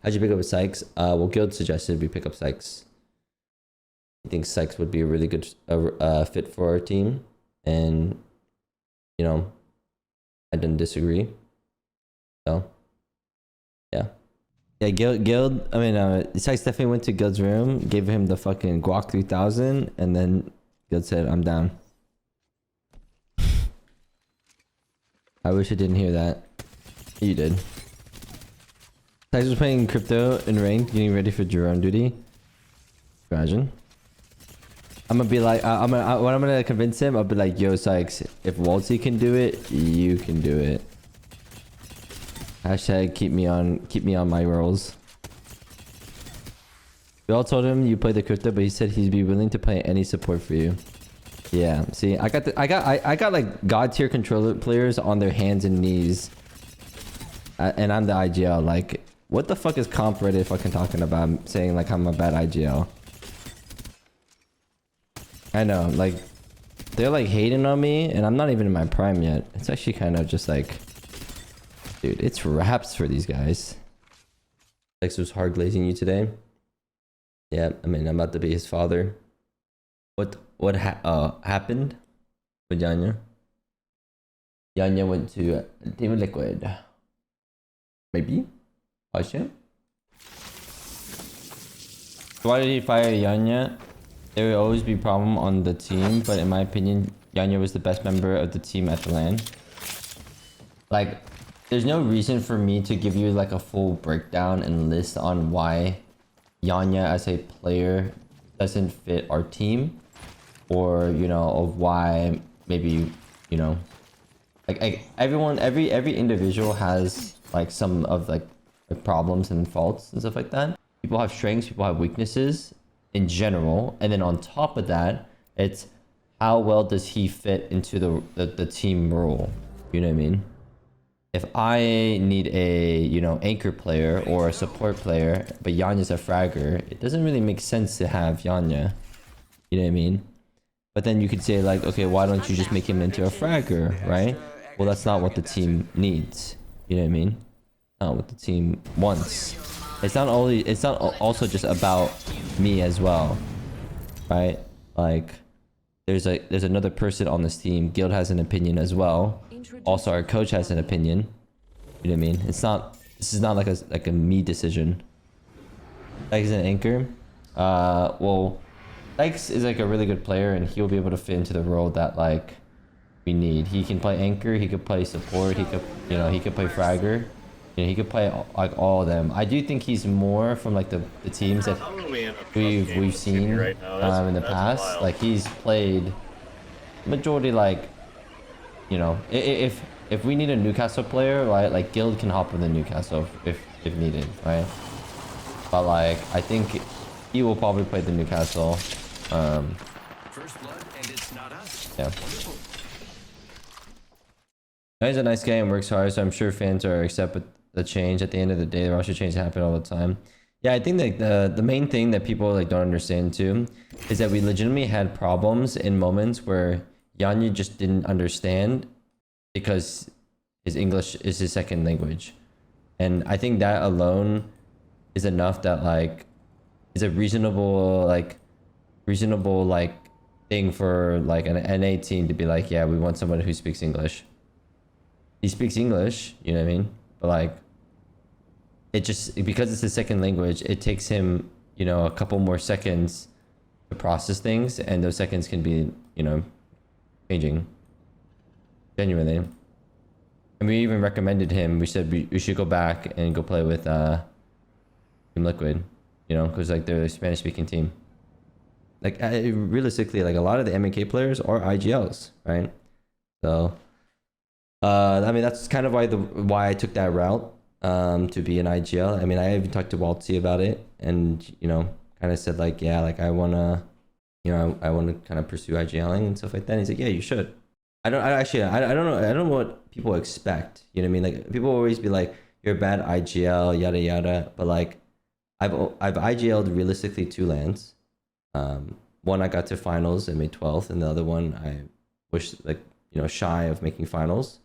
How'd you pick up Sikezz? Well, Guild suggested we pick up Sikezz. I think Sikezz would be a really good fit for our team, and you know, I didn't disagree. So yeah. Yeah, Guild. I mean, Sikezz definitely went to Guild's room, gave him the fucking Guac 3000, and then Guild said, "I'm down." I wish I didn't hear that. You did. Sikezz was playing crypto in ranked, getting ready for drone duty. Imagine. I'm gonna be like, when I'm gonna convince him, I'll be like, "Yo, Sikezz, if Waltzy can do it, you can do it." Hashtag keep me on my rolls. We all told him you play the crypto, but he said he'd be willing to play any support for you. Yeah, see, I got like god tier controller players on their hands and knees, and I'm the IGL. Like, what the fuck is comp Reddit fucking talking about? Saying like I'm a bad IGL. I know, like, they're like hating on me, and I'm not even in my prime yet. It's actually kind of just like, dude, it's raps for these guys. Lex was hard glazing you today. Yeah, I mean, I'm about to be his father. What happened with Yanya? Yanya went to Team Liquid. Maybe? Question? Why did he fire Yanya? There will always be problem on the team, but in my opinion, Yanya was the best member of the team at the LAN. Like, there's no reason for me to give you like a full breakdown and list on why Yanya as a player doesn't fit our team, or you know, of why maybe, you know, like everyone, every individual has like some of like problems and faults and stuff like that. People have strengths, people have weaknesses in general, and then on top of that, it's how well does he fit into the team role. You know what I mean? If I need a, you know, anchor player or a support player, but Yanya's a fragger, it doesn't really make sense to have Yanya. You know what I mean? But then you could say like, okay, why don't you just make him into a fragger, right? Well, that's not what the team needs. You know what I mean? Not what the team wants. It's not also just about me as well, right? Like, there's another person on this team. Guild has an opinion as well. Also, our coach has an opinion. You know what I mean? This is not like a me decision. Like, he's an anchor. Well, Sykes is like a really good player, and he'll be able to fit into the role that like we need. He can play anchor. He could play support. He could, you know, he could play fragger. You know, he could play like all of them. I do think he's more from like the teams that we've seen in the past. Wild. Like, he's played majority, like, you know, if we need a Newcastle player, right, like Guild can hop with the Newcastle if needed, right? But like, I think he will probably play the Newcastle. First blood, and it's not us. Yeah. He's a nice guy and works hard, so I'm sure fans are accept with the change. At the end of the day, the roster change happen all the time. Yeah, I think like the main thing that people like don't understand too is that we legitimately had problems in moments where Yanya just didn't understand because his English is his second language. And I think that alone is enough that like is a reasonable thing for like an NA team to be like, yeah, we want someone who speaks English. He speaks English, you know what I mean? But like, it just, because it's his second language, it takes him, you know, a couple more seconds to process things, and those seconds can be, you know, changing. Genuinely. And we even recommended him, we said we should go back and go play with Team Liquid, you know, because like they're a Spanish speaking team. Like, realistically, like a lot of the MK players are IGLs, right? So I mean, that's kind of why I took that route to be an IGL. I mean, I even talked to Waltzy about it, and you know, kind of said like, yeah, like I wanna kind of pursue IGLing and stuff like that. And he's like, yeah, you should. I don't know what people expect. You know what I mean? Like, people always be like, you're a bad IGL, yada yada. But like, I've IGL'd realistically 2 lands. One I got to finals and made 12th, and the other one I was like, you know, shy of making finals.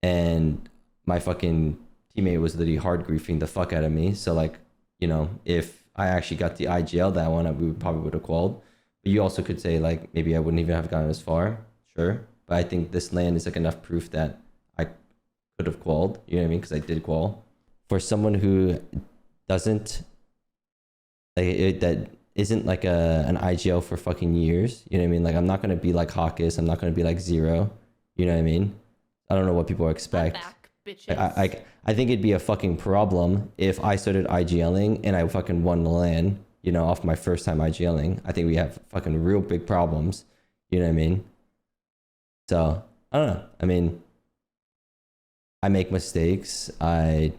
And my fucking teammate was literally hard griefing the fuck out of me. So like, you know, if I actually got the IGL that one, we probably would have qualled. But you also could say like maybe I wouldn't even have gotten as far, sure. But I think this land is like enough proof that I could have qualled. You know what I mean? Because I did qual. For someone who doesn't like that isn't like an IGL for fucking years. You know what I mean? Like I'm not gonna be like Hawkes. I'm not gonna be like Zero. You know what I mean? I don't know what people expect. Back, bitches. I think it'd be a fucking problem if I started IGLing and I fucking won the LAN, you know, off my first time IGLing. I think we have fucking real big problems. You know what I mean? So, I don't know. I mean, I make mistakes. I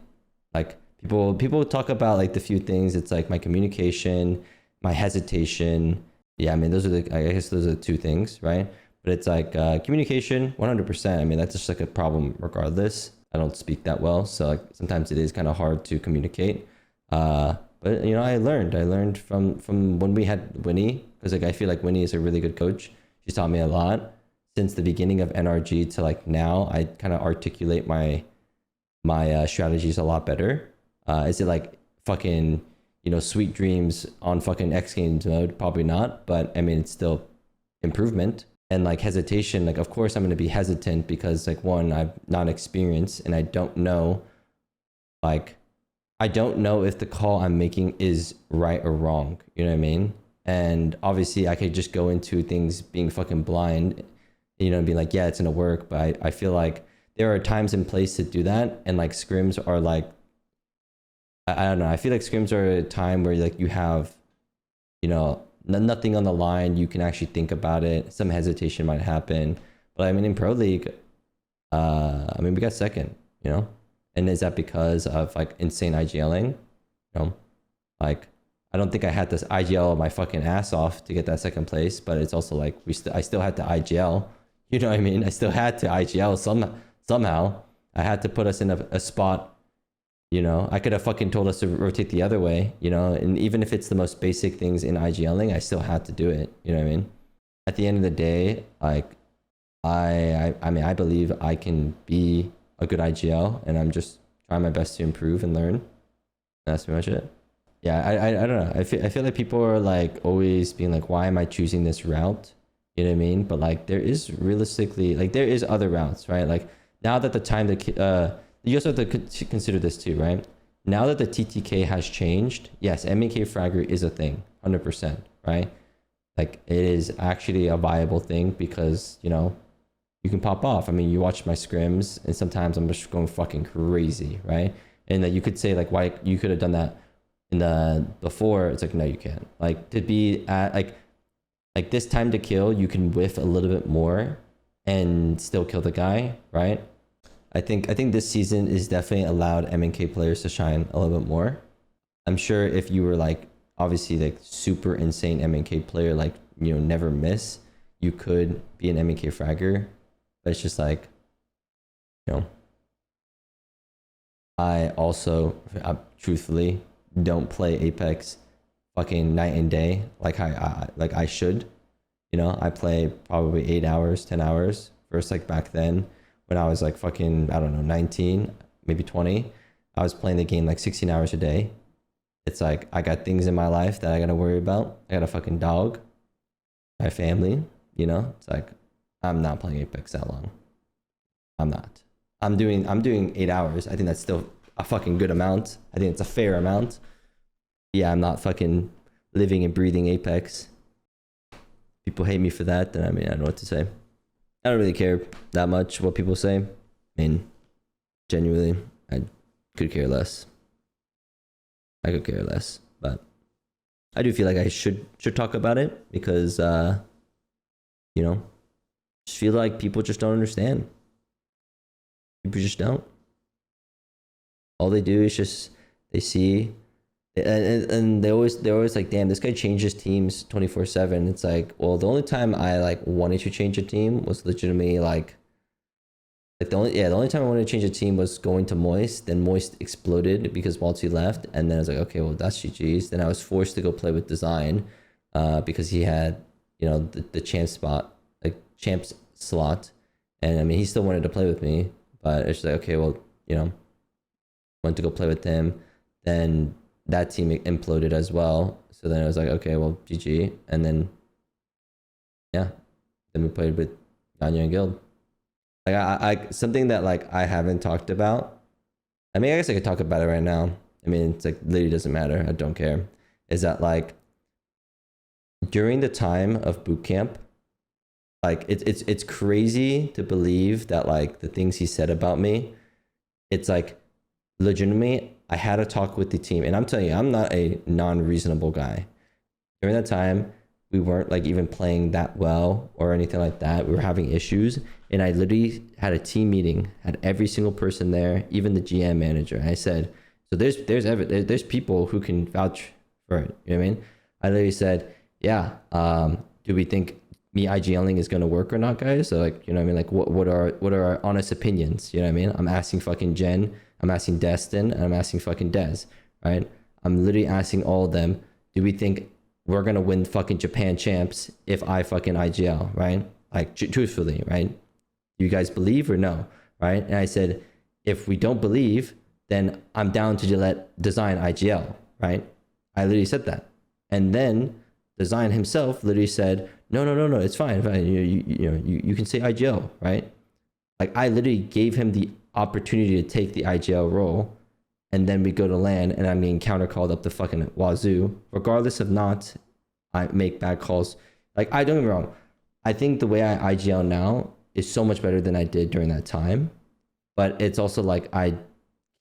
like people talk about like the few things. It's like my communication, my hesitation. Yeah, I mean, I guess those are the two things, right? But it's like communication, 100%. I mean, that's just like a problem regardless. I don't speak that well, so like sometimes it is kind of hard to communicate. But you know, I learned from when we had Winnie, because like I feel like Winnie is a really good coach. She's taught me a lot since the beginning of NRG to like now. I kind of articulate my strategies a lot better. Is it like fucking, you know, sweet dreams on fucking X Games mode? Probably not, but I mean, it's still improvement. And like hesitation, like of course I'm going to be hesitant because like one, I'm not experienced and I don't know, like I don't know if the call I'm making is right or wrong. You know what I mean? And obviously I could just go into things being fucking blind, you know, and be like, yeah, it's going to work. But I feel like there are times and places to do that. And like scrims are like, I don't know. I feel like scrims are a time where like you have, you know, nothing on the line. You can actually think about it. Some hesitation might happen. But I mean, in Pro League, I mean, we got second, you know? And is that because of like insane IGLing? You know, like, I don't think I had this IGL my fucking ass off to get that second place, but it's also like I still had to IGL. You know what I mean? I still had to IGL somehow. I had to put us in a spot. You know, I could have fucking told us to rotate the other way, you know, and even if it's the most basic things in IGLing, I still had to do it. You know what I mean? At the end of the day, like, I mean, I believe I can be a good IGL and I'm just trying my best to improve and learn. That's pretty much it. Yeah, I don't know. I feel like people are like always being like, why am I choosing this route? You know what I mean? But like, there is realistically, like, there is other routes, right? Like, now that the time that, you also have to consider this too, right? Now that the TTK has changed, yes, MK Fragger is a thing, 100%, right? Like, it is actually a viable thing because, you know, you can pop off. I mean, you watch my scrims and sometimes I'm just going fucking crazy, right? And that you could say like, why you could have done that in the before. It's like, no, you can't. Like, to be at like this time to kill, you can whiff a little bit more and still kill the guy, right? I think this season is definitely allowed MNK players to shine a little bit more. I'm sure if you were like obviously like super insane MNK player, like, you know, never miss, you could be an MNK fragger. But it's just like, you know, I also truthfully don't play Apex fucking night and day like I should. You know, I play probably 8 hours, 10 hours versus like back then when I was like fucking, I don't know, 19, maybe 20. I was playing the game like 16 hours a day. It's like I got things in my life that I gotta worry about. I got a fucking dog, my family, you know. It's like I'm not playing Apex that long. I'm not. I'm doing 8 hours. I think that's still a fucking good amount. I think it's a fair amount. Yeah, I'm not fucking living and breathing Apex. People hate me for that, then I mean, I don't know what to say. I don't really care that much what people say. I mean, genuinely, I could care less. I could care less, but I do feel like I should talk about it because, you know, just feel like people just don't understand. People just don't. All they do is just they see, and they're always like, damn, this guy changes teams 24/7. It's like, well, the only time I like wanted to change a team was legitimately like the only time I wanted to change a team was going to Moist. Then Moist exploded because Walty left, and then I was like, okay, well, that's GG's. Then I was forced to go play with Design, because he had, you know, the champ spot, like champs slot, and I mean he still wanted to play with me, but it's like, okay, well, you know, went to go play with him. Then that team imploded as well. So then I was like, okay, well, GG. And then, yeah, then we played with Yanya and Guild. Like I something that like I haven't talked about. I mean, I guess I could talk about it right now. I mean, it's like literally doesn't matter. I don't care. Is that like during the time of boot camp, like it's crazy to believe that like the things he said about me, it's like legitimately I had a talk with the team, and I'm telling you, I'm not a non-reasonable guy. During that time, we weren't like even playing that well or anything like that. We were having issues, and I literally had a team meeting, had every single person there, even the GM manager. And I said, so there's people who can vouch for it. You know what I mean? I literally said, yeah, do we think me IGLing is gonna work or not, guys? So like, you know what I mean? Like what are our honest opinions? You know what I mean? I'm asking fucking Jen, I'm asking Destin, and I'm asking fucking Des, right? I'm literally asking all of them, do we think we're gonna win fucking Japan champs if I fucking IGL, right? Like truthfully, right? Do you guys believe or no, right? And I said, if we don't believe, then I'm down to let Design IGL, right? I literally said that. And then Design himself literally said, no, it's fine. You can say IGL, right? Like I literally gave him the opportunity to take the IGL role, and then we go to LAN and I'm getting counter called up the fucking wazoo, regardless of not I make bad calls. Like I don't get me wrong, I think the way I IGL now is so much better than I did during that time, but it's also like I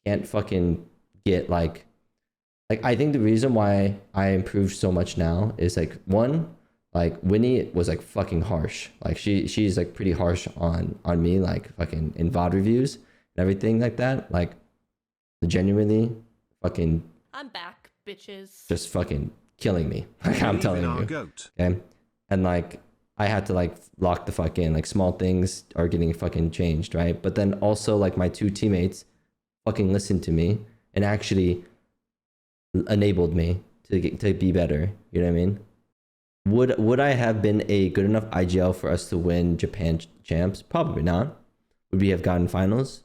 can't fucking get like I think the reason why I improved so much now is like one, like Winnie was like fucking harsh. Like she's like pretty harsh on me, like fucking in VOD reviews and everything like that. Like genuinely fucking I'm back, bitches. just fucking killing me. Like I'm telling you. Okay. And like I had to like lock the fuck in. Like small things are getting fucking changed, right? But then also like my two teammates fucking listened to me and actually enabled me to be better. You know what I mean? Would I have been a good enough IGL for us to win Japan champs? Probably not. Would we have gotten finals?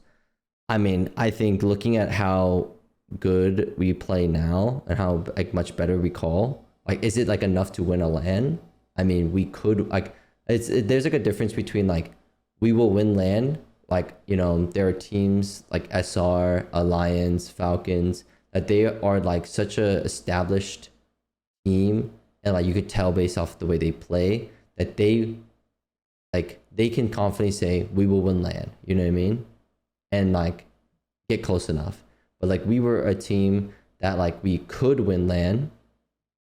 I mean, I think looking at how good we play now and how like much better we call, like, is it like enough to win a LAN? I mean, we could like there's like a difference between like we will win LAN, like, you know, there are teams like SR, Alliance, Falcons, that they are like such a established team, and like you could tell based off the way they play that they can confidently say we will win LAN, you know what I mean? And like get close enough. But like we were a team that like we could win LAN,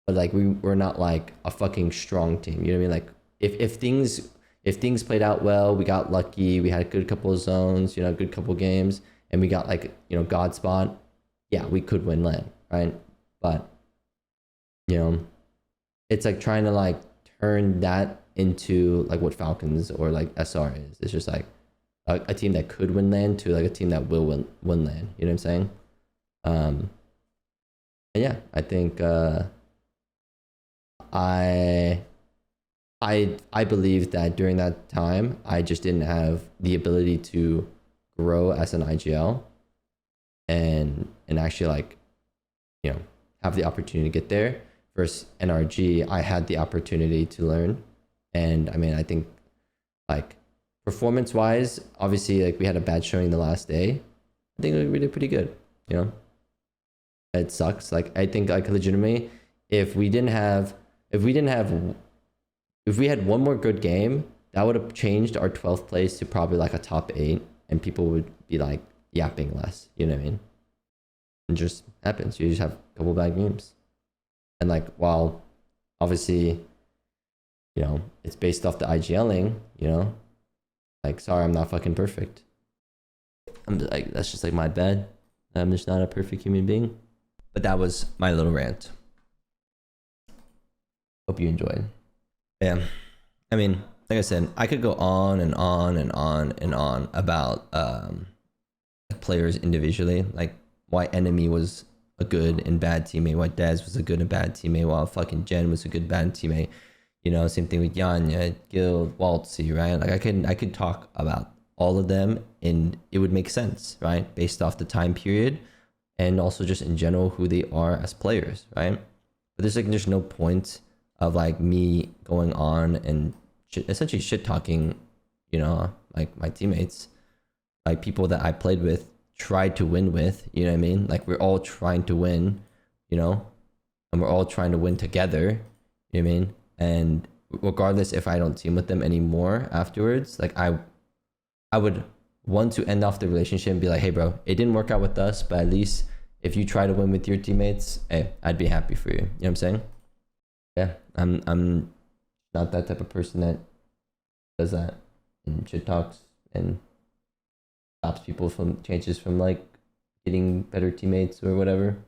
but like we were not like a fucking strong team, you know what I mean? Like if things played out well, we got lucky, we had a good couple of zones, you know, a good couple of games, and we got like, you know, God spot, yeah, we could win LAN, right? But you know, it's like trying to like turn that into like what Falcons or like SR is. It's just like a team that could win LAN to like a team that will win LAN. You know what I'm saying? And yeah, I think I believe that during that time I just didn't have the ability to grow as an IGL and actually like, you know, have the opportunity to get there. Versus NRG, I had the opportunity to learn. And I mean, I think like performance wise, obviously like we had a bad showing the last day. I think we did pretty good, you know. It sucks. Like I think like legitimately, if we had one more good game, that would have changed our 12th place to probably like a top 8, and people would be like yapping less, you know what I mean? It just happens. You just have a couple bad games. And like, while obviously, you know, it's based off the IGLing, you know, like, sorry, I'm not fucking perfect. I'm just, like, that's just like my bad. I'm just not a perfect human being. But that was my little rant. Hope you enjoyed. Yeah. I mean, like I said, I could go on and on and on and on about players individually, like why Enemy was a good and bad teammate, why Dez was a good and bad teammate, while fucking Jen was a good bad teammate. You know, same thing with Yanya, Guild, Waltzy, right? Like I could talk about all of them and it would make sense, right? Based off the time period and also just in general who they are as players, right? But there's like just no point of like me going on and essentially shit talking, you know, like my teammates, like people that I played with, tried to win with, you know what I mean? Like we're all trying to win, you know, and we're all trying to win together, you know what I mean? And regardless if I don't team with them anymore afterwards, like I would want to end off the relationship and be like, hey bro, it didn't work out with us, but at least if you try to win with your teammates, hey, I'd be happy for you. You know what I'm saying? Yeah, I'm not that type of person that does that and shit talks and stops people from chances from like getting better teammates or whatever.